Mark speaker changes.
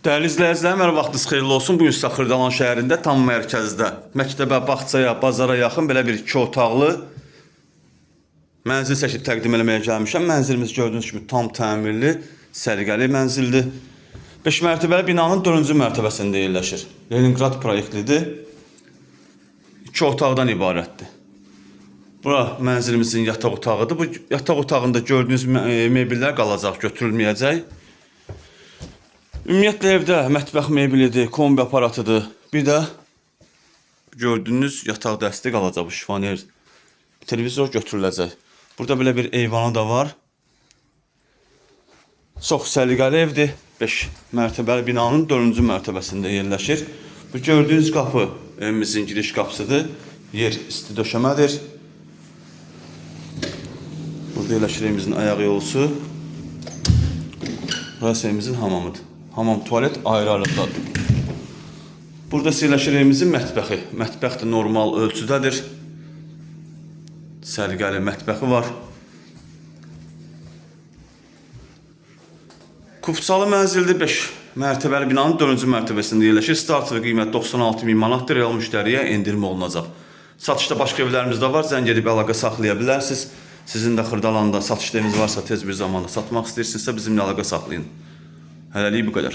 Speaker 1: Dəyərli izləyicilərim, hər vaxtınız xeyirli olsun. Bu gün sizə Xırdalan şəhərində, tam mərkəzdə, məktəbə, bağçaya, bazara yaxın belə bir 2 otaqlı mənzil çəkib təqdim eləməyə gəlmişəm. Mənzilimiz gördüyünüz kimi tam təmirli, səliqəli mənzildir. 5 mərtəbəli binanın 4-cü mərtəbəsində yerləşir. Leningrad proyektlidir. 2 otaqdan ibarətdir. Bura mənzilimizin yataq otağıdır. Bu yataq otağında gördüyünüz mebellər qalacaq, götürülməyəcək. Ümumiyyətlə evdə mətbəx mebelidir, kombi aparatıdır. Bir də gördüyünüz yataq dəsti qalacaq, bu şifonyer televizor götürüləcək. Burada belə bir eyvanı da var. Çox səliqəli evdir. 5 mərtəbəli binanın 4-cü mərtəbəsində yerləşir. Bu gördüyünüz qapı evimizin giriş qapısıdır. Yer isti döşəmədir. Burada yerləşir evimizin ayaq yolusu. Burası evimizin hamamıdır. Hamam, tualet ayrı-ayrıdadır. Burada yerləşir evimizin mətbəxi. Mətbəx də normal ölçüdədir. Səliqəli mətbəxi var. Kupçalı mənzildir. 5 mərtəbəli binanın 4-cü mərtəbəsində yerləşir. Startlı qiymət 96.000 manatdır. Real müştəriyə endirmə olunacaq. Satışda başqa evlərimiz də var. Zəng edib əlaqə saxlaya bilərsiniz. Sizin də Xırdalanda satışda eviniz varsa, tez bir zamanda satmaq istəyirsinizsə bizimlə əlaqə saxlayın. Hələlik bu qədər.